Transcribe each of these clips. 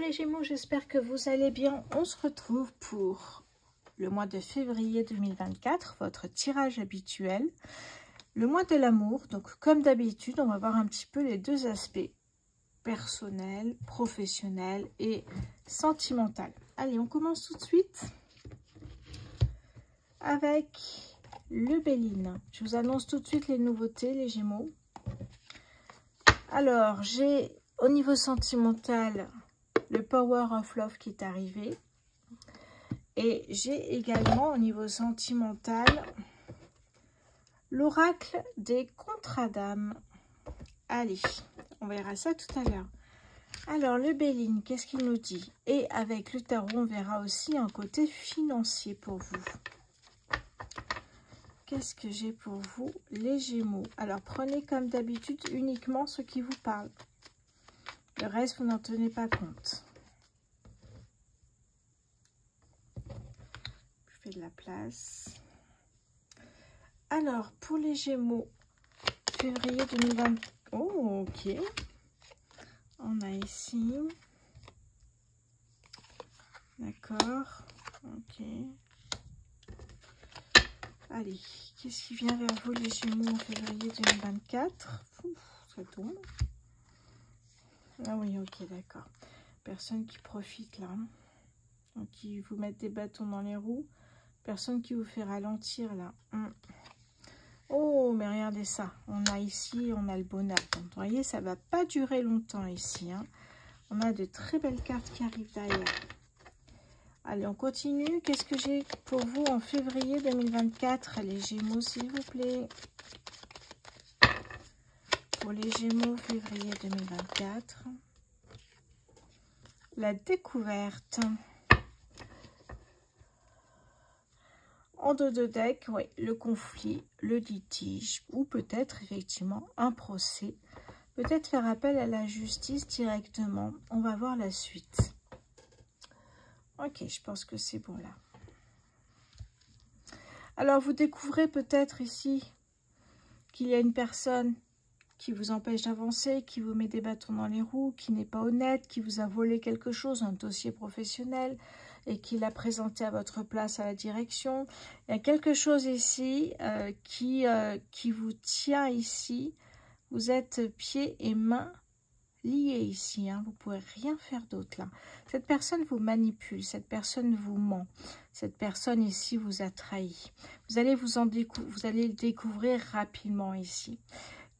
les Gémeaux, j'espère que vous allez bien. On se retrouve pour le mois de février 2024, votre tirage habituel. Le mois de l'amour, donc comme d'habitude, on va voir un petit peu les deux aspects, personnel, professionnel et sentimental. Allez, on commence tout de suite avec le Béline. Je vous annonce tout de suite les nouveautés, les Gémeaux. Alors, j'ai au niveau sentimental le Power of Love qui est arrivé. Et j'ai également au niveau sentimental l'oracle des contrats d'âme. Allez, on verra ça tout à l'heure. Alors, le Béline, qu'est-ce qu'il nous dit? Et avec le tarot, on verra aussi un côté financier pour vous. Qu'est-ce que j'ai pour vous, les Gémeaux? Alors, prenez comme d'habitude uniquement ce qui vous parle. Le reste, vous n'en tenez pas compte. Je fais de la place. Alors, pour les Gémeaux, février 2020. Oh, ok. On a ici. D'accord. Ok. Allez, qu'est-ce qui vient vers vous, les Gémeaux, en février 2024? Ouf, ça tombe. Ah oui, ok, d'accord. Personne qui profite là. Donc, qui vous mettent des bâtons dans les roues. Personne qui vous fait ralentir là. Oh, mais regardez ça. On a ici, on a le bonheur. Donc, vous voyez, ça ne va pas durer longtemps ici. Hein. On a de très belles cartes qui arrivent derrière. Allez, on continue. Qu'est-ce que j'ai pour vous en février 2024? Les Gémeaux, s'il vous plaît. Pour les Gémeaux, février 2024. La découverte. En dos de deck, oui, le conflit, le litige, ou peut-être effectivement un procès. Peut-être faire appel à la justice directement. On va voir la suite. Ok, je pense que c'est bon là. Alors, vous découvrez peut-être ici qu'il y a une personne qui vous empêche d'avancer, qui vous met des bâtons dans les roues, qui n'est pas honnête, qui vous a volé quelque chose, un dossier professionnel, et qui l'a présenté à votre place à la direction. Il y a quelque chose ici qui vous tient ici. Vous êtes pieds et mains liés ici. Hein. Vous ne pouvez rien faire d'autre là. Cette personne vous manipule, cette personne vous ment. Cette personne ici vous a trahi. Vous allez vous allez le découvrir rapidement ici.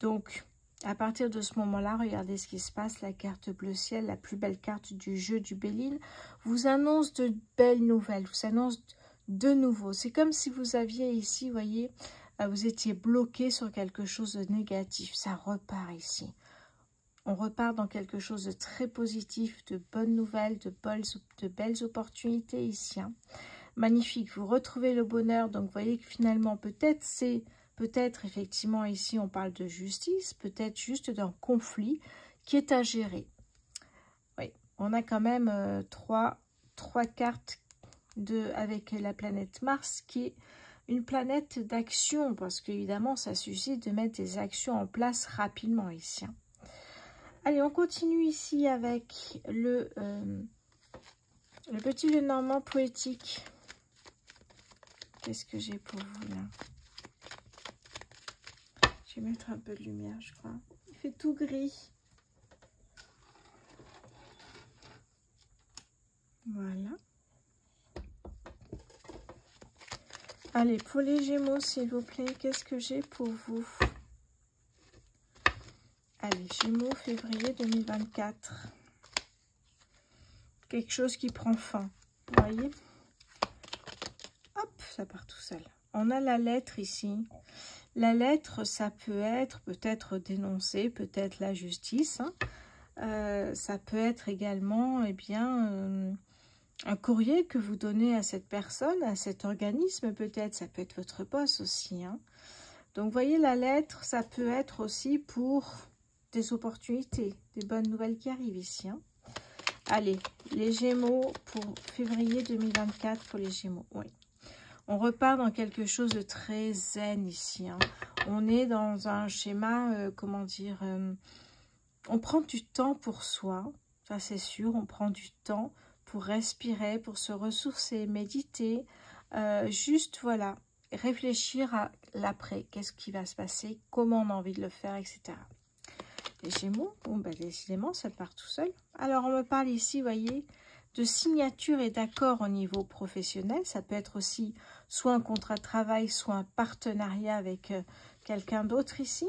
Donc, à partir de ce moment-là, regardez ce qui se passe. La carte bleu ciel, la plus belle carte du jeu du Béline, vous annonce de belles nouvelles, vous annonce de nouveau. C'est comme si vous aviez ici, vous voyez, vous étiez bloqué sur quelque chose de négatif. Ça repart ici. On repart dans quelque chose de très positif, de bonnes nouvelles, de belles opportunités ici. Hein. Magnifique, vous retrouvez le bonheur. Donc, vous voyez que finalement, peut-être c'est... Peut-être, effectivement, ici, on parle de justice, peut-être juste d'un conflit qui est à gérer. Oui, on a quand même trois cartes avec la planète Mars, qui est une planète d'action, parce qu'évidemment, ça suscite de mettre des actions en place rapidement ici. Hein. Allez, on continue ici avec le petit Lenormand poétique. Qu'est-ce que j'ai pour vous là ? Je vais mettre un peu de lumière, je crois. Il fait tout gris. Voilà. Allez, pour les Gémeaux, s'il vous plaît, qu'est-ce que j'ai pour vous? Allez, Gémeaux, février 2024. Quelque chose qui prend fin. Vous voyez? Hop, ça part tout seul. On a la lettre ici. La lettre, ça peut être peut-être dénoncer, peut-être la justice. Hein. Ça peut être également, eh bien, un courrier que vous donnez à cette personne, à cet organisme peut-être. Ça peut être votre boss aussi. Hein. Donc, vous voyez, la lettre, ça peut être aussi pour des opportunités, des bonnes nouvelles qui arrivent ici. Hein. Allez, les Gémeaux pour février 2024 pour les Gémeaux. Oui. On repart dans quelque chose de très zen ici. Hein. On est dans un schéma, comment dire, on prend du temps pour soi. Ça, c'est sûr, on prend du temps pour respirer, pour se ressourcer, méditer. Juste, voilà, réfléchir à l'après. Qu'est-ce qui va se passer? Comment on a envie de le faire, etc. Les Gémeaux, bon, ben, décidément, ça part tout seul. Alors, on me parle ici, vous voyez, de signature et d'accord au niveau professionnel. Ça peut être aussi soit un contrat de travail, soit un partenariat avec quelqu'un d'autre ici.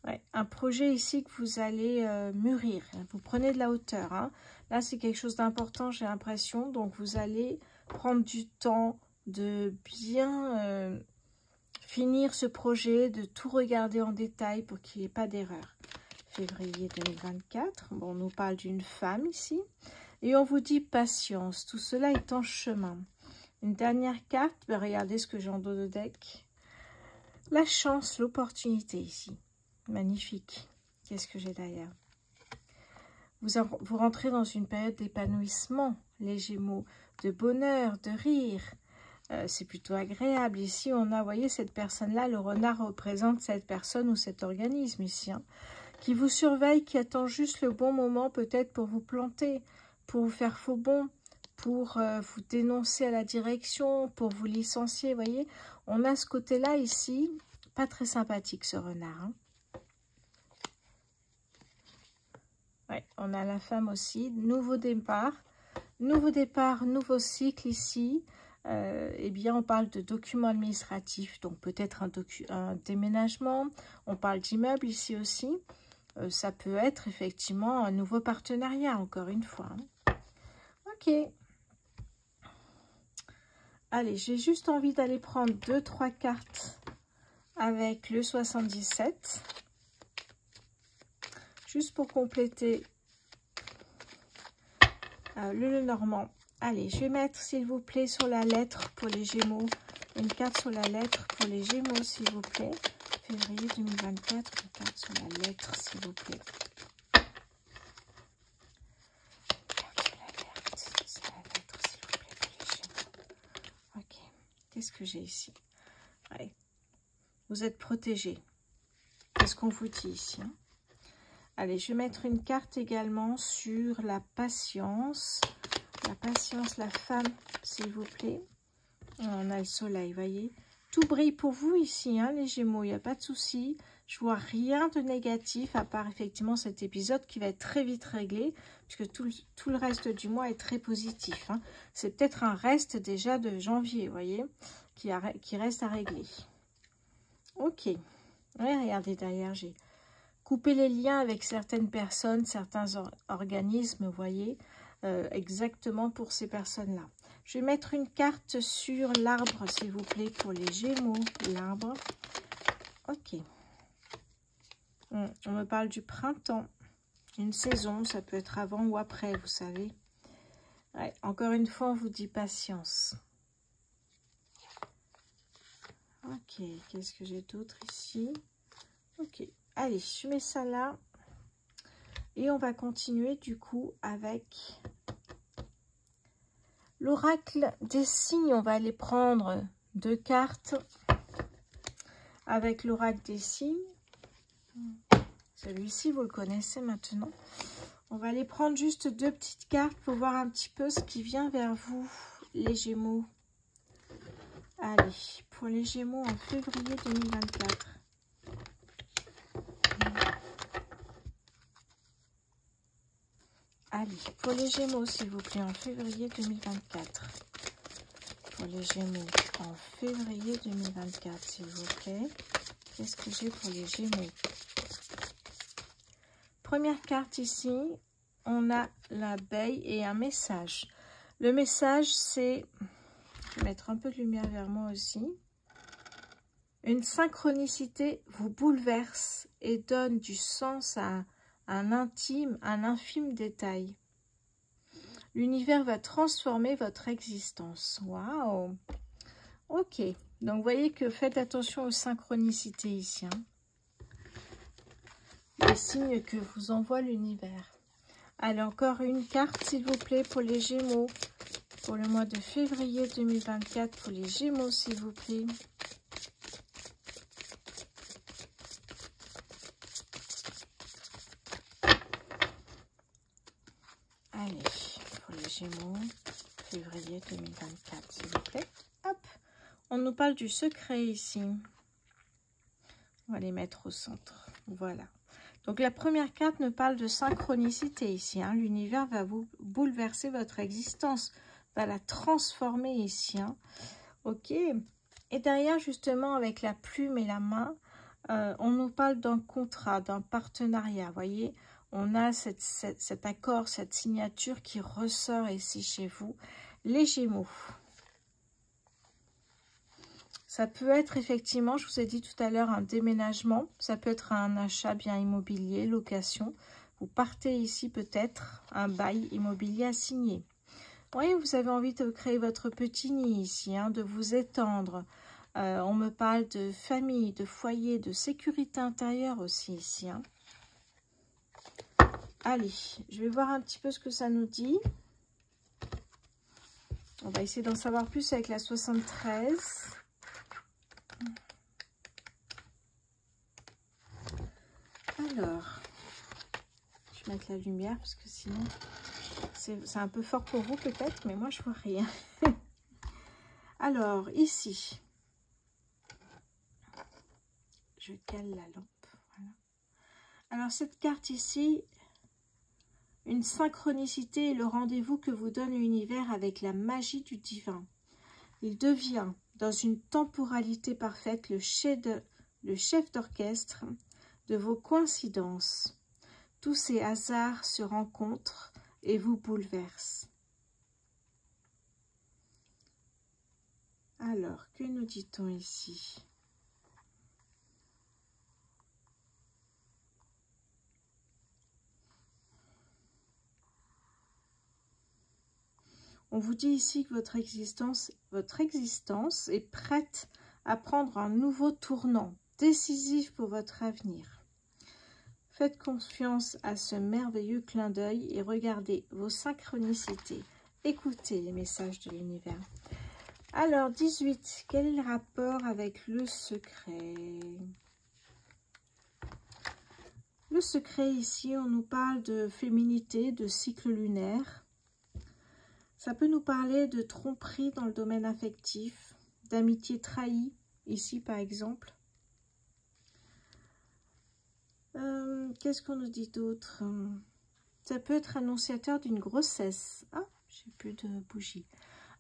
Ouais, un projet ici que vous allez mûrir. Vous prenez de la hauteur. Hein. Là, c'est quelque chose d'important, j'ai l'impression. Donc, vous allez prendre du temps de bien finir ce projet, de tout regarder en détail pour qu'il n'y ait pas d'erreur. Février 2024. Bon, on nous parle d'une femme ici. Et on vous dit patience. Tout cela est en chemin. Une dernière carte. Ben, regardez ce que j'ai en dos de deck. La chance, l'opportunité ici. Magnifique. Qu'est-ce que j'ai derrière? Vous rentrez dans une période d'épanouissement, les Gémeaux, de bonheur, de rire. C'est plutôt agréable. Ici, on a, vous voyez, cette personne-là, le renard représente cette personne ou cet organisme ici, hein, qui vous surveille, qui attend juste le bon moment peut-être pour vous planter, pour vous faire faux bond, pour vous dénoncer à la direction, pour vous licencier, vous voyez. On a ce côté-là ici, pas très sympathique ce renard, hein. Ouais, on a la femme aussi, nouveau départ, nouveau cycle ici. Eh bien, on parle de documents administratifs, donc peut-être un déménagement. On parle d'immeuble ici aussi. Ça peut être effectivement un nouveau partenariat, encore une fois. Hein. Ok. Allez, j'ai juste envie d'aller prendre 2-3 cartes avec le 77. Juste pour compléter le Normand. Allez, je vais mettre, s'il vous plaît, sur la lettre pour les Gémeaux. Une carte sur la lettre pour les Gémeaux, s'il vous plaît. Février 2024, une carte sur la lettre, s'il vous plaît. Une carte sur la lettre, s'il vous plaît, pour les Gémeaux. Ok. Qu'est-ce que j'ai ici? Ouais. Vous êtes protégés. Qu'est-ce qu'on vous dit ici, hein? Allez, je vais mettre une carte également sur la patience. La patience, la femme, s'il vous plaît. On a le soleil, voyez. Tout brille pour vous ici, hein, les Gémeaux. Il n'y a pas de souci. Je vois rien de négatif, à part effectivement cet épisode qui va être très vite réglé, puisque tout le reste du mois est très positif. Hein. C'est peut-être un reste déjà de janvier, vous voyez, qui reste à régler. Ok. Ouais, regardez, derrière, j'ai couper les liens avec certaines personnes, certains organismes, vous voyez, exactement pour ces personnes-là. Je vais mettre une carte sur l'arbre, s'il vous plaît, pour les Gémeaux. L'arbre. Ok. On me parle du printemps. Une saison, ça peut être avant ou après, vous savez. Ouais, encore une fois, on vous dit patience. Ok, qu'est-ce que j'ai d'autre ici? Ok. Allez, je mets ça là. Et on va continuer du coup avec l'oracle des signes. On va aller prendre 2 cartes avec l'oracle des signes. Celui-ci, vous le connaissez maintenant. On va aller prendre juste 2 petites cartes pour voir un petit peu ce qui vient vers vous, les Gémeaux. Allez, pour les Gémeaux en février 2024. Allez, pour les Gémeaux, s'il vous plaît, en février 2024. Pour les Gémeaux, en février 2024, s'il vous plaît. Qu'est-ce que j'ai pour les Gémeaux? Première carte ici, on a l'abeille et un message. Le message, c'est... Je vais mettre un peu de lumière vers moi aussi. Une synchronicité vous bouleverse et donne du sens à un infime détail. L'univers va transformer votre existence. Waouh! Ok. Donc, vous voyez que faites attention aux synchronicités ici. Hein. Les signes que vous envoie l'univers. Allez, encore une carte, s'il vous plaît, pour les Gémeaux. Pour le mois de février 2024, pour les Gémeaux, s'il vous plaît. Gémeaux, février 2024, s'il vous plaît. Hop, on nous parle du secret ici. On va les mettre au centre. Voilà. Donc, la première carte me parle de synchronicité ici. Hein. L'univers va vous bouleverser votre existence, va la transformer ici. Hein. Ok. Et derrière, justement, avec la plume et la main, on nous parle d'un contrat, d'un partenariat. Vous voyez, on a cet accord, cette signature qui ressort ici chez vous. Les Gémeaux. Ça peut être effectivement, je vous ai dit tout à l'heure, un déménagement. Ça peut être un achat bien immobilier, location. Vous partez ici peut-être un bail immobilier à signer. Oui, vous avez envie de créer votre petit nid ici, hein, de vous étendre. On me parle de famille, de foyer, de sécurité intérieure aussi ici. Hein. Allez, je vais voir un petit peu ce que ça nous dit. On va essayer d'en savoir plus avec la 73. Alors, je vais mettre la lumière parce que sinon, c'est un peu fort pour vous peut-être, mais moi je vois rien. Alors, ici, je cale la lampe. Voilà. Alors, cette carte ici, une synchronicité est le rendez-vous que vous donne l'univers avec la magie du divin. Il devient, dans une temporalité parfaite, le chef d'orchestre de vos coïncidences. Tous ces hasards se rencontrent et vous bouleversent. Alors, que nous dit-on ici? On vous dit ici que votre existence est prête à prendre un nouveau tournant, décisif pour votre avenir. Faites confiance à ce merveilleux clin d'œil et regardez vos synchronicités. Écoutez les messages de l'univers. Alors, 18, quel est le rapport avec le secret? Le secret, ici, on nous parle de féminité, de cycle lunaire. Ça peut nous parler de tromperie dans le domaine affectif, d'amitié trahie, ici par exemple. Qu'est-ce qu'on nous dit d'autre? Ça peut être annonciateur d'une grossesse. Ah, j'ai plus de bougies.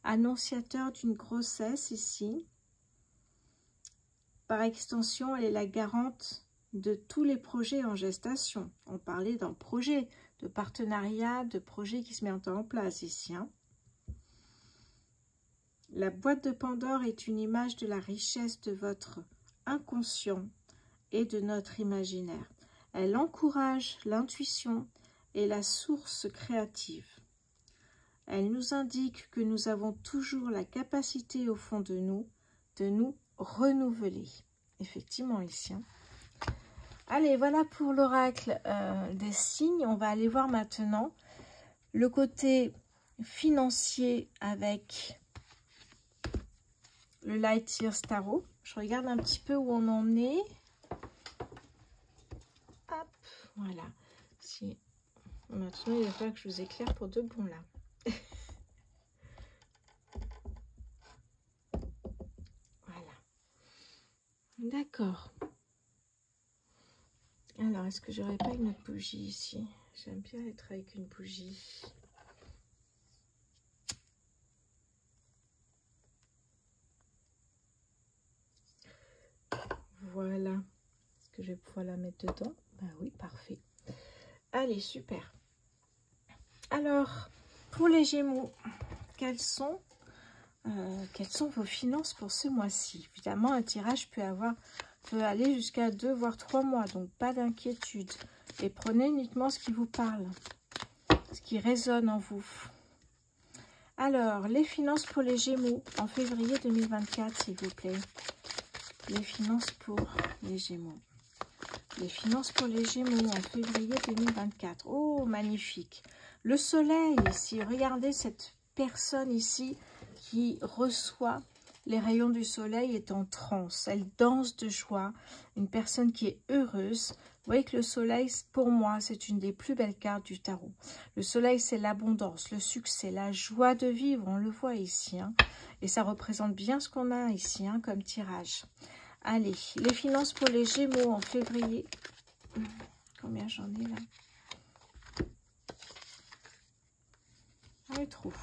Annonciateur d'une grossesse ici. Par extension, elle est la garante de tous les projets en gestation. On parlait d'un projet, de partenariat, de projet qui se met en place ici. Hein. La boîte de Pandore est une image de la richesse de votre inconscient et de notre imaginaire. Elle encourage l'intuition et la source créative. Elle nous indique que nous avons toujours la capacité au fond de nous renouveler. Effectivement, ici. Hein. Allez, voilà pour l'oracle des signes. On va aller voir maintenant le côté financier avec le Light Years Tarot. Je regarde un petit peu où on en est. Hop, voilà. Si... Maintenant, il va falloir que je vous éclaire pour de bon là. Voilà. D'accord. Alors, est-ce que j'aurais pas une autre bougie ici? J'aime bien être avec une bougie. Voilà. Est-ce que je vais pouvoir la mettre dedans? Ben oui, parfait. Allez, super. Alors, pour les Gémeaux, quelles sont vos finances pour ce mois-ci? Évidemment, un tirage peut aller jusqu'à 2 voire 3 mois, donc pas d'inquiétude. Et prenez uniquement ce qui vous parle, ce qui résonne en vous. Alors, les finances pour les Gémeaux en février 2024, s'il vous plaît. Les finances pour les Gémeaux. Les finances pour les Gémeaux en février 2024. Oh, magnifique. Le soleil ici. Regardez cette personne ici qui reçoit les rayons du soleil est en transe, elle danse de joie, une personne qui est heureuse. Vous voyez que le soleil, pour moi, c'est une des plus belles cartes du tarot. Le soleil, c'est l'abondance, le succès, la joie de vivre, on le voit ici. Hein, et ça représente bien ce qu'on a ici hein, comme tirage. Allez, les finances pour les Gémeaux en février. Combien j'en ai là? On trop.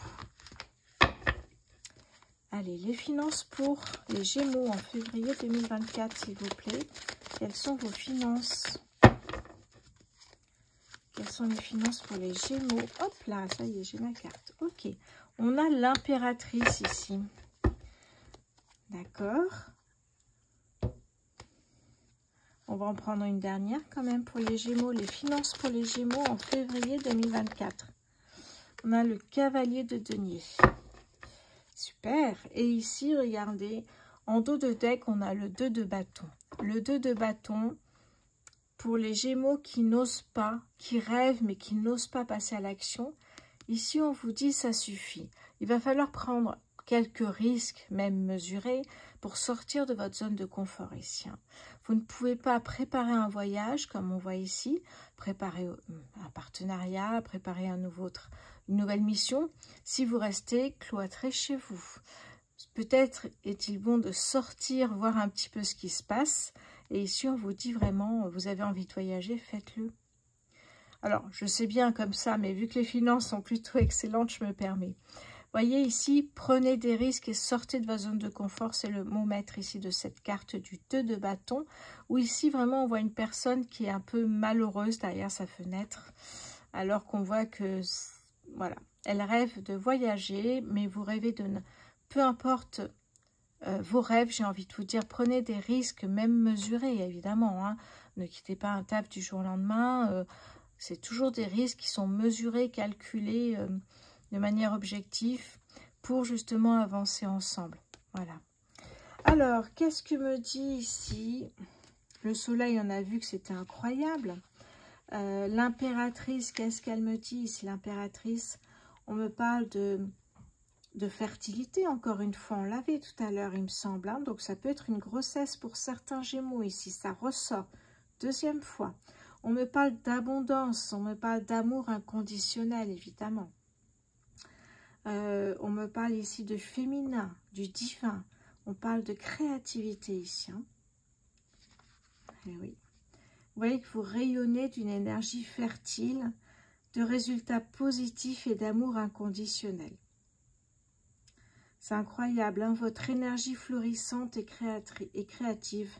Allez, les finances pour les Gémeaux en février 2024, s'il vous plaît. Quelles sont vos finances? Quelles sont les finances pour les Gémeaux? Hop là, ça y est, j'ai ma carte. Ok, on a l'impératrice ici. D'accord. On va en prendre une dernière quand même pour les Gémeaux. Les finances pour les Gémeaux en février 2024. On a le cavalier de denier. Super. Et ici, regardez, en dos de deck, on a le 2 de bâton. Le 2 de bâton, pour les Gémeaux qui n'osent pas, qui rêvent, mais qui n'osent pas passer à l'action. Ici, on vous dit, ça suffit. Il va falloir prendre quelques risques, même mesurés, pour sortir de votre zone de confort ici. Vous ne pouvez pas préparer un voyage, comme on voit ici, préparer un partenariat, préparer une nouvelle mission, si vous restez cloîtré chez vous. Peut-être est-il bon de sortir, voir un petit peu ce qui se passe. Et ici, on vous dit vraiment, vous avez envie de voyager, faites-le. Alors, je sais bien comme ça, mais vu que les finances sont plutôt excellentes, je me permets. Voyez ici, prenez des risques et sortez de votre zone de confort. C'est le mot maître ici de cette carte du 2 de bâton. Où ici, vraiment, on voit une personne qui est un peu malheureuse derrière sa fenêtre. Alors qu'on voit que, voilà, elle rêve de voyager, mais vous rêvez de... Peu importe vos rêves, j'ai envie de vous dire, prenez des risques, même mesurés, évidemment. Hein. Ne quittez pas un taf du jour au lendemain. C'est toujours des risques qui sont mesurés, calculés de manière objective pour justement avancer ensemble. Voilà. Alors, qu'est-ce que me dit ici? Le soleil, on a vu que c'était incroyable. L'impératrice, qu'est-ce qu'elle me dit ici? L'impératrice, on me parle de fertilité, encore une fois, on l'avait tout à l'heure, il me semble. Hein. Donc, ça peut être une grossesse pour certains Gémeaux ici, ça ressort. Deuxième fois, on me parle d'abondance, on me parle d'amour inconditionnel, évidemment. On me parle ici de féminin, du divin. On parle de créativité ici. Hein. Et oui. Vous voyez que vous rayonnez d'une énergie fertile, de résultats positifs et d'amour inconditionnel. C'est incroyable, hein, votre énergie florissante et créative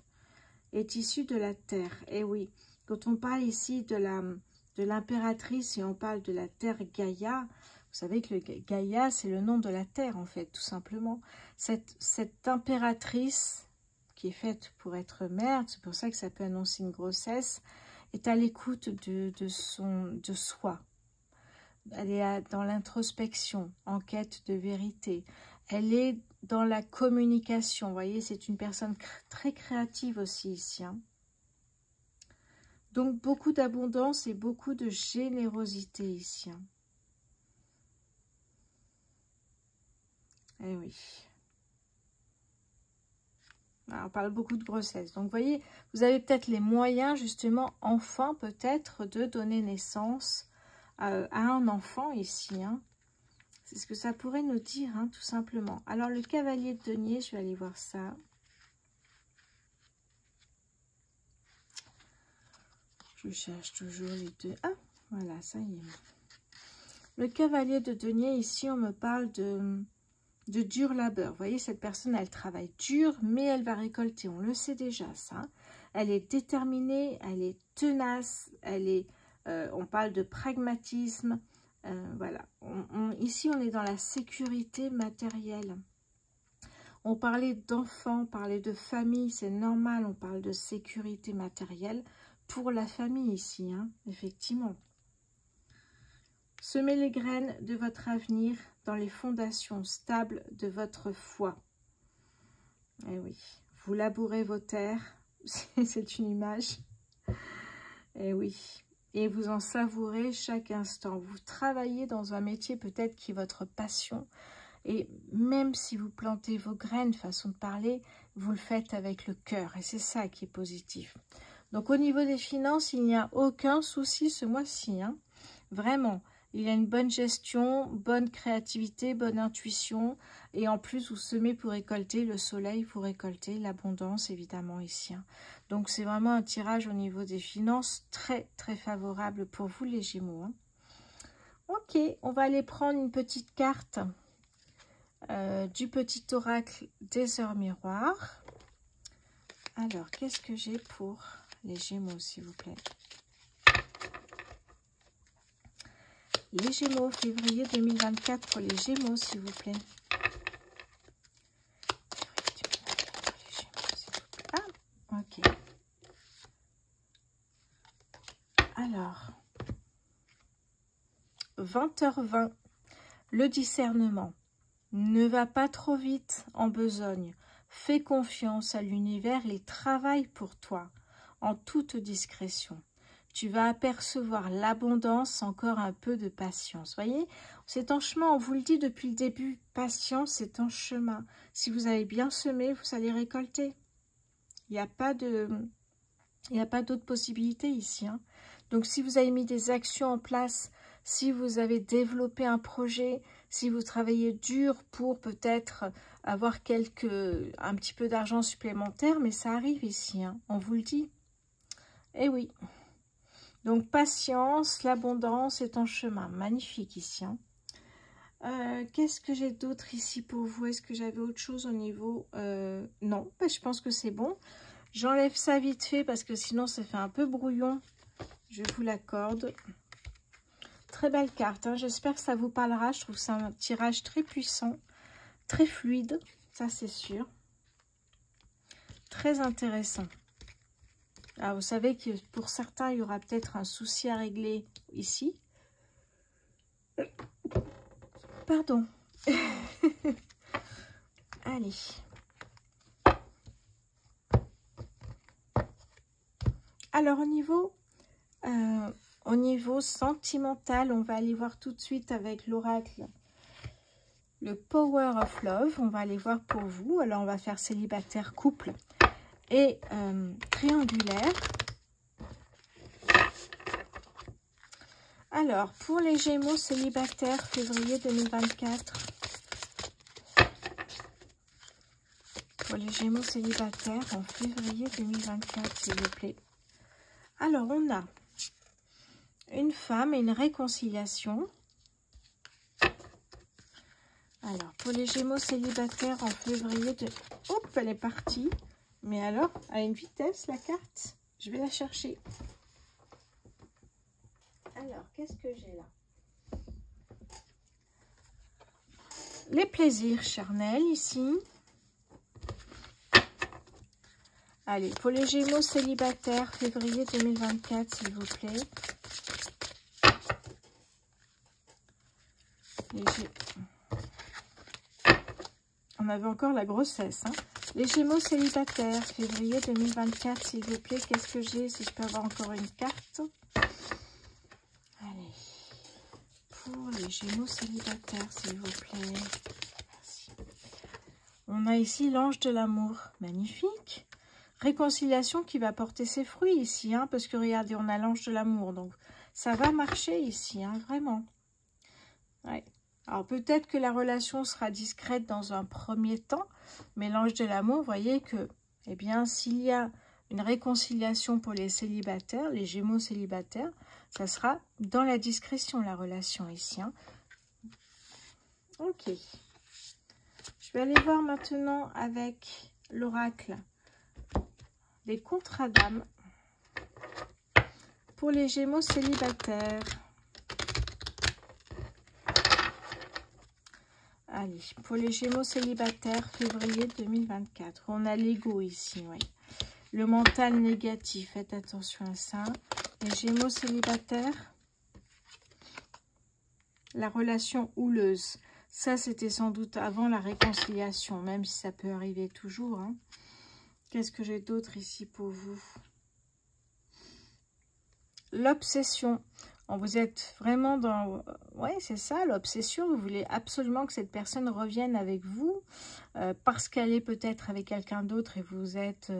est issue de la terre. Et oui, quand on parle ici de l'impératrice et on parle de la terre Gaïa, vous savez que Gaïa, c'est le nom de la terre, en fait, tout simplement. Cette impératrice, qui est faite pour être mère, c'est pour ça que ça peut annoncer une grossesse, est à l'écoute de soi. Elle est dans l'introspection, en quête de vérité. Elle est dans la communication. Vous voyez, c'est une personne très créative aussi ici. Hein. Donc, beaucoup d'abondance et beaucoup de générosité ici. Hein. Eh oui. Alors, on parle beaucoup de grossesse. Donc, vous voyez, vous avez peut-être les moyens, justement, enfin, peut-être, de donner naissance à un enfant ici. Hein. C'est ce que ça pourrait nous dire, hein, tout simplement. Alors, le cavalier de denier, je vais aller voir ça. Je cherche toujours les deux. Ah, voilà, ça y est. Le cavalier de denier, ici, on me parle de dur labeur. Vous voyez, cette personne, elle travaille dur, mais elle va récolter. On le sait déjà, ça. Elle est déterminée, elle est tenace, on parle de pragmatisme. Voilà. Ici, on est dans la sécurité matérielle. On parlait d'enfants, on parlait de famille, c'est normal. On parle de sécurité matérielle pour la famille ici, hein, effectivement. Semez les graines de votre avenir dans les fondations stables de votre foi. Eh oui, vous labourez vos terres, c'est une image. Eh oui, et vous en savourez chaque instant. Vous travaillez dans un métier peut-être qui est votre passion Et même si vous plantez vos graines, façon de parler, vous le faites avec le cœur. Et c'est ça qui est positif. Donc, au niveau des finances, il n'y a aucun souci ce mois-ci. Hein. Vraiment, il y a une bonne gestion, bonne créativité, bonne intuition. Et en plus, vous semez pour récolter le soleil, pour récolter l'abondance, évidemment, ici. Hein. Donc, c'est vraiment un tirage au niveau des finances très, très favorable pour vous, les Gémeaux. Hein. Ok, on va aller prendre une petite carte du petit oracle des heures miroirs. Alors, qu'est-ce que j'ai pour les Gémeaux, s'il vous plaît? Les Gémeaux, février 2024 pour les Gémeaux, s'il vous plaît. Ah, ok. Alors, 20h20, le discernement. Ne va pas trop vite en besogne. Fais confiance à l'univers, il travaille pour toi, en toute discrétion. Tu vas apercevoir l'abondance, encore un peu de patience. Voyez, c'est en chemin, on vous le dit depuis le début, patience, c'est en chemin. Si vous avez bien semé, vous allez récolter. Il n'y a pas d'autre possibilité ici. Hein. Donc, si vous avez mis des actions en place, si vous avez développé un projet, si vous travaillez dur pour peut-être avoir un petit peu d'argent supplémentaire, mais ça arrive ici, hein, on vous le dit. Eh oui. Donc, patience, l'abondance est en chemin. Magnifique ici. Hein. Qu'est-ce que j'ai d'autre ici pour vous? Est-ce que j'avais autre chose au niveau... Non, ben, je pense que c'est bon. J'enlève ça vite fait parce que sinon, ça fait un peu brouillon. Je vous l'accorde. Très belle carte. Hein. J'espère que ça vous parlera. Je trouve ça un tirage très puissant, très fluide. Ça, c'est sûr. Très intéressant. Alors, vous savez que pour certains, il y aura peut-être un souci à régler ici. Pardon. Allez. Alors, au niveau sentimental, on va aller voir tout de suite avec l'oracle. Le Power of Love. On va aller voir pour vous. Alors, on va faire célibataire, couple et triangulaire. Alors, pour les Gémeaux célibataires, février 2024. Pour les Gémeaux célibataires en février 2024, s'il vous plaît. Alors, on a une femme et une réconciliation. Alors, pour les Gémeaux célibataires en février de... Hop, elle est partie. Mais alors, à une vitesse, la carte. Je vais la chercher. Alors, qu'est-ce que j'ai là? Les plaisirs charnels, ici. Allez, pour les Gémeaux célibataires, février 2024, s'il vous plaît. On avait encore la grossesse. Hein. Les Gémeaux célibataires, février 2024, s'il vous plaît. Qu'est-ce que j'ai? Si je peux avoir encore une carte. Allez. Pour les Gémeaux célibataires, s'il vous plaît. Merci. On a ici l'ange de l'amour. Magnifique. Réconciliation qui va porter ses fruits ici. Hein, parce que regardez, on a l'ange de l'amour. Donc, ça va marcher ici. Hein, vraiment. Ouais. Alors, peut-être que la relation sera discrète dans un premier temps, mais l'ange de l'amour, vous voyez que, eh bien, s'il y a une réconciliation pour les célibataires, les Gémeaux célibataires, ça sera dans la discrétion, la relation ici. Hein. Ok. Je vais aller voir maintenant avec l'oracle des contrats d'âme pour les Gémeaux célibataires. Allez, pour les Gémeaux célibataires, février 2024. On a l'ego ici, oui. Le mental négatif, faites attention à ça. Les Gémeaux célibataires. La relation houleuse. Ça, c'était sans doute avant la réconciliation, même si ça peut arriver toujours. Hein. Qu'est-ce que j'ai d'autre ici pour vous? L'obsession. Vous êtes vraiment dans... Ouais, c'est ça, l'obsession. Vous voulez absolument que cette personne revienne avec vous parce qu'elle est peut-être avec quelqu'un d'autre et vous êtes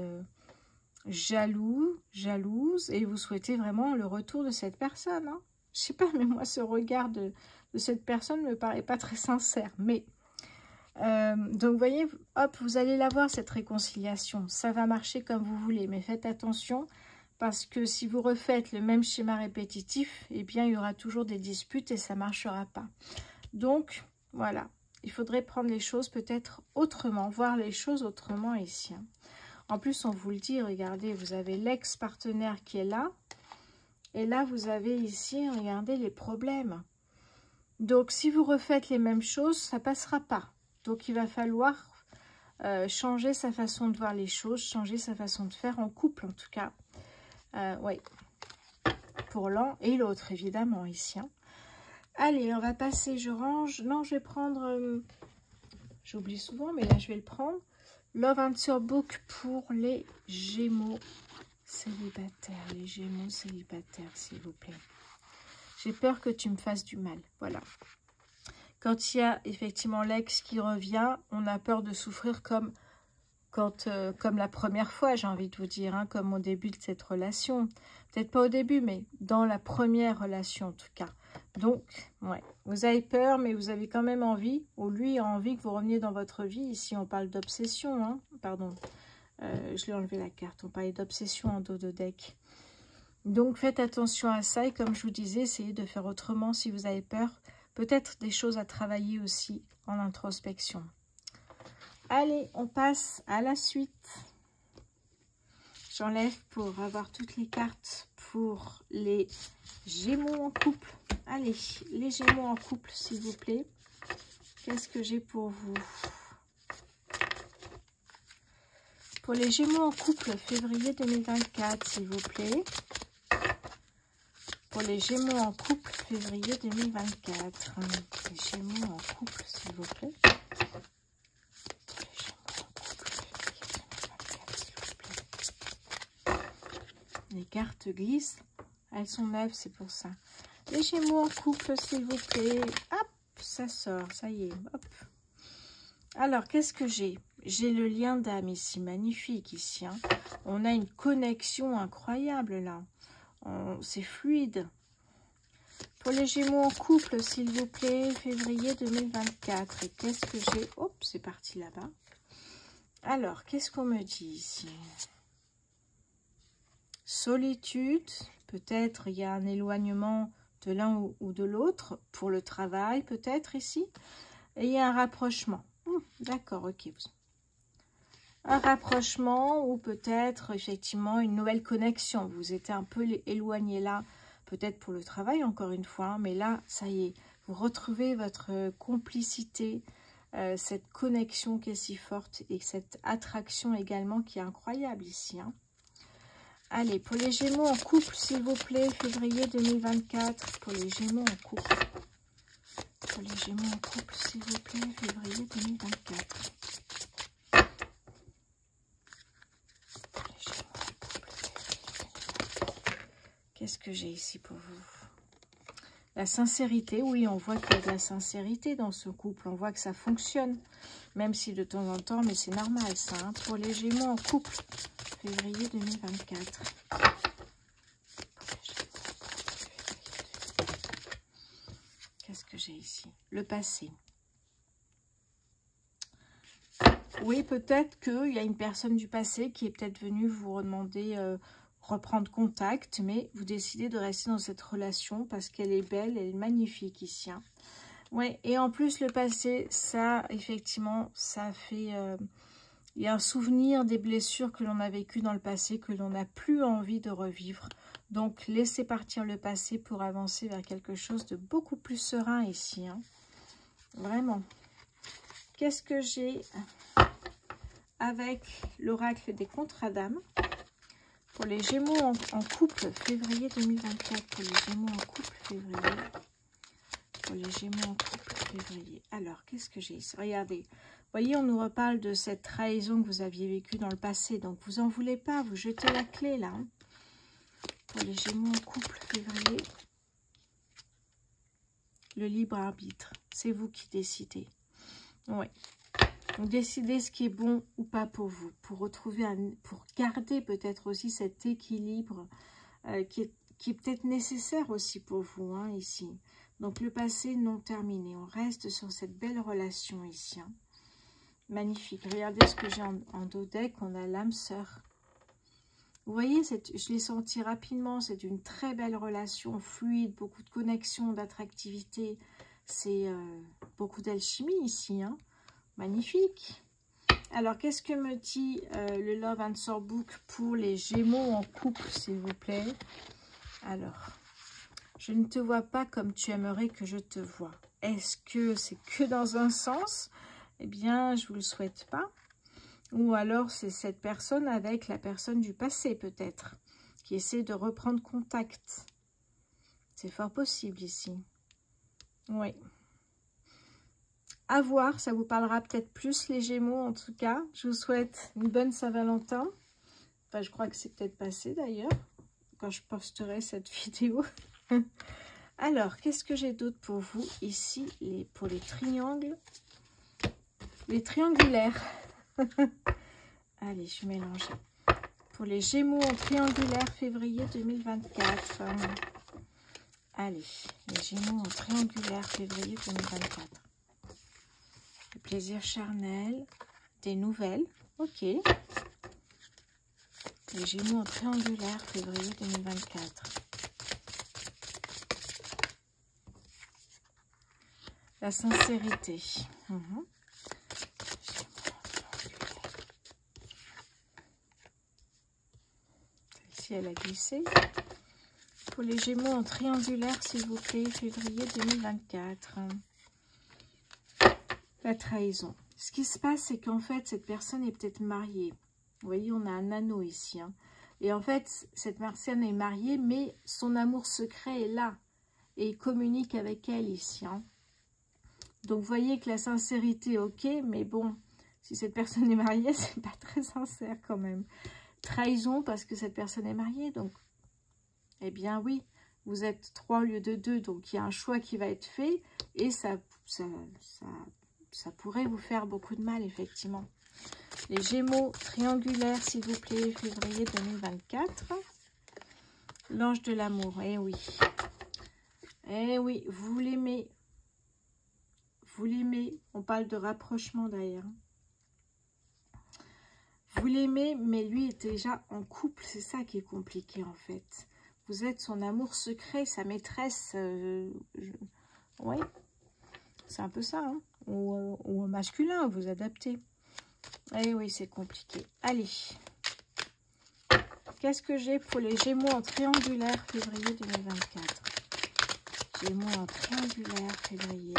jalouse, et vous souhaitez vraiment le retour de cette personne. Hein. Je sais pas, mais moi, ce regard de cette personne me paraît pas très sincère. Mais, donc, vous voyez, hop, vous allez l'avoir, cette réconciliation. Ça va marcher comme vous voulez, mais faites attention. Parce que si vous refaites le même schéma répétitif, eh bien, il y aura toujours des disputes et ça ne marchera pas. Donc, voilà. Il faudrait prendre les choses peut-être autrement, voir les choses autrement ici. Hein. En plus, on vous le dit, regardez, vous avez l'ex-partenaire qui est là. Et là, vous avez ici, regardez, les problèmes. Donc, si vous refaites les mêmes choses, ça ne passera pas. Donc, il va falloir changer sa façon de voir les choses, changer sa façon de faire en couple, en tout cas. Oui, pour l'un et l'autre, évidemment, ici. Hein. Allez, on va passer, je range. Non, je vais prendre, j'oublie souvent, mais là, je vais le prendre. Love Answer Book pour les Gémeaux célibataires. Les Gémeaux célibataires, s'il vous plaît. J'ai peur que tu me fasses du mal. Voilà. Quand il y a effectivement l'ex qui revient, on a peur de souffrir comme la première fois, j'ai envie de vous dire, hein, comme au début de cette relation. Peut-être pas au début, mais dans la première relation en tout cas. Donc, ouais, vous avez peur, mais vous avez quand même envie, ou lui a envie que vous reveniez dans votre vie. Ici, on parle d'obsession, hein. Pardon, je lui ai enlevé la carte. On parlait d'obsession en dos de deck. Donc, faites attention à ça. Et comme je vous disais, essayez de faire autrement si vous avez peur. Peut-être des choses à travailler aussi en introspection. Allez, on passe à la suite. J'enlève pour avoir toutes les cartes pour les Gémeaux en couple. Allez, les Gémeaux en couple, s'il vous plaît. Qu'est-ce que j'ai pour vous? Pour les Gémeaux en couple, février 2024, s'il vous plaît. Pour les Gémeaux en couple, février 2024. Les Gémeaux en couple, s'il vous plaît. Les cartes glissent. Elles sont neuves, c'est pour ça. Les Gémeaux en couple, s'il vous plaît. Hop, ça sort, ça y est. Hop. Alors, qu'est-ce que j'ai? J'ai le lien d'âme ici, magnifique ici. Hein. On a une connexion incroyable là. C'est fluide. Pour les Gémeaux en couple, s'il vous plaît, février 2024. Et qu'est-ce que j'ai? Hop, c'est parti là-bas. Alors, qu'est-ce qu'on me dit ici? Solitude, peut-être il y a un éloignement de l'un ou de l'autre, pour le travail peut-être ici, et il y a un rapprochement. D'accord, ok. Un rapprochement ou peut-être effectivement une nouvelle connexion. Vous étiez un peu éloigné là, peut-être pour le travail encore une fois, hein, mais là, ça y est, vous retrouvez votre complicité, cette connexion qui est si forte et cette attraction également qui est incroyable ici, hein. Allez, pour les Gémeaux en couple, s'il vous plaît, février 2024. Pour les Gémeaux en couple. Pour les Gémeaux en couple, s'il vous plaît, février 2024. Pour les Gémeaux en couple, qu'est-ce que j'ai ici pour vous? La sincérité, oui, on voit qu'il y a de la sincérité dans ce couple. On voit que ça fonctionne, même si de temps en temps, mais c'est normal ça. Hein, pour les Gémeaux en couple. Février 2024. Qu'est-ce que j'ai ici? Le passé. Oui, peut-être qu'il y a une personne du passé qui est peut-être venue vous demander reprendre contact, mais vous décidez de rester dans cette relation parce qu'elle est belle, elle est magnifique ici. Hein. Ouais, et en plus le passé, ça, effectivement, ça fait... il y a un souvenir des blessures que l'on a vécues dans le passé, que l'on n'a plus envie de revivre. Donc, laissez partir le passé pour avancer vers quelque chose de beaucoup plus serein ici. Hein. Vraiment. Qu'est-ce que j'ai avec l'oracle des contrats d'âme? Pour les Gémeaux en couple, février 2024. Pour les Gémeaux en couple, février. Pour les Gémeaux en couple, février. Alors, qu'est-ce que j'ai ici? Regardez. Vous voyez, on nous reparle de cette trahison que vous aviez vécue dans le passé. Donc, vous n'en voulez pas. Vous jetez la clé, là. Hein. Pour les Gémeaux en couple, février le libre arbitre. C'est vous qui décidez. Oui. Donc, décidez ce qui est bon ou pas pour vous. Pour retrouver pour garder peut-être aussi cet équilibre qui est peut-être nécessaire aussi pour vous, hein, ici. Donc, le passé non terminé. On reste sur cette belle relation ici. Hein. Magnifique. Regardez ce que j'ai en dos deck. On a l'âme sœur. Vous voyez, je l'ai senti rapidement. C'est une très belle relation fluide, beaucoup de connexion, d'attractivité. C'est beaucoup d'alchimie ici. Hein. Magnifique. Alors, qu'est-ce que me dit le Love Answer Book pour les Gémeaux en couple, s'il vous plaît? Alors, je ne te vois pas comme tu aimerais que je te vois. Est-ce que c'est que dans un sens? Eh bien, je ne vous le souhaite pas. Ou alors, c'est cette personne avec la personne du passé, peut-être, qui essaie de reprendre contact. C'est fort possible ici. Oui. À voir, ça vous parlera peut-être plus les Gémeaux, en tout cas. Je vous souhaite une bonne Saint-Valentin. Enfin, je crois que c'est peut-être passé, d'ailleurs, quand je posterai cette vidéo. Alors, qu'est-ce que j'ai d'autre pour vous ici, pour les triangles? Les triangulaires. Allez, je vais mélanger. Pour les Gémeaux en triangulaire, février 2024. Allez, les Gémeaux en triangulaire, février 2024. Le plaisir charnel, des nouvelles. Ok. Les Gémeaux en triangulaire, février 2024. La sincérité. Celle-ci, elle a glissé. Pour les Gémeaux en triangulaire, s'il vous plaît, février 2024. La trahison. Ce qui se passe, c'est qu'en fait, cette personne est peut-être mariée. Vous voyez, on a un anneau ici. Hein. Et en fait, cette personne est mariée, mais son amour secret est là. Et il communique avec elle ici. Hein. Donc, vous voyez que la sincérité, ok, mais bon, si cette personne est mariée, c'est pas très sincère quand même. Trahison parce que cette personne est mariée, donc, eh bien oui, vous êtes 3 au lieu de 2, donc il y a un choix qui va être fait, et ça pourrait vous faire beaucoup de mal, effectivement. Les Gémeaux triangulaires, s'il vous plaît, février 2024. L'ange de l'amour, eh oui. Eh oui, vous l'aimez. Vous l'aimez. On parle de rapprochement d'ailleurs. Vous l'aimez, mais lui est déjà en couple. C'est ça qui est compliqué en fait. Vous êtes son amour secret, sa maîtresse. Oui, c'est un peu ça. Hein. Ou au masculin, vous adaptez. Eh oui, c'est compliqué. Allez. Qu'est-ce que j'ai pour les Gémeaux en triangulaire, février 2024? Gémeaux en triangulaire, février.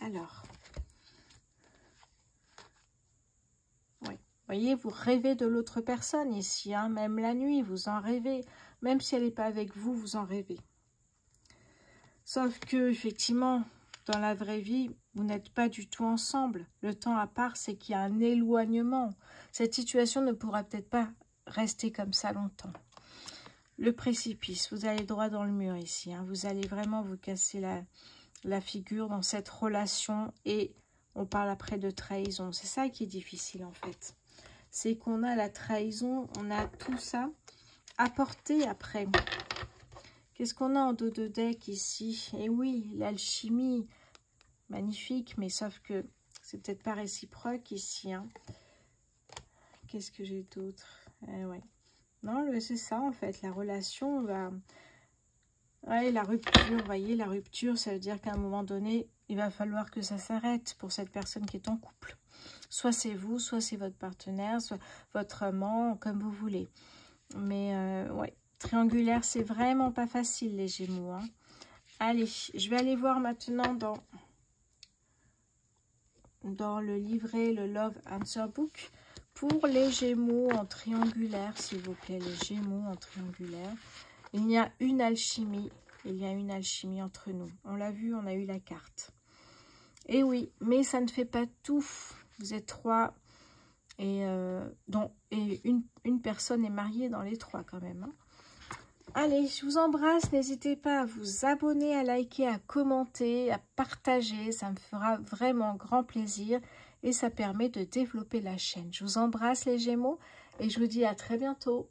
Alors. Oui. Vous voyez, vous rêvez de l'autre personne ici. Hein, même la nuit, vous en rêvez. Même si elle n'est pas avec vous, vous en rêvez. Sauf que, effectivement, dans la vraie vie, vous n'êtes pas du tout ensemble. Le temps à part, c'est qu'il y a un éloignement. Cette situation ne pourra peut-être pas rester comme ça longtemps. Le précipice, vous allez droit dans le mur ici. Hein. Vous allez vraiment vous casser la figure dans cette relation. Et on parle après de trahison. C'est ça qui est difficile en fait. C'est qu'on a la trahison, on a tout ça à porter après. Qu'est-ce qu'on a en dos de deck ici? Et oui, l'alchimie, magnifique, mais sauf que c'est peut-être pas réciproque ici. Hein. Qu'est-ce que j'ai d'autre? Ouais. Non, c'est ça en fait, la relation va... Ouais, la rupture, vous voyez, la rupture, ça veut dire qu'à un moment donné, il va falloir que ça s'arrête pour cette personne qui est en couple. Soit c'est vous, soit c'est votre partenaire, soit votre amant, comme vous voulez. Mais ouais. Triangulaire, c'est vraiment pas facile, les Gémeaux. Hein. Allez, je vais aller voir maintenant dans le livret, le Love Answer Book, pour les Gémeaux en triangulaire, s'il vous plaît, les Gémeaux en triangulaire. Il y a une alchimie, entre nous. On l'a vu, on a eu la carte. Et oui, mais ça ne fait pas tout. Vous êtes 3 Et, une personne est mariée dans les 3 quand même. Hein. Allez, je vous embrasse. N'hésitez pas à vous abonner, à liker, à commenter, à partager. Ça me fera vraiment grand plaisir et ça permet de développer la chaîne. Je vous embrasse les Gémeaux et je vous dis à très bientôt.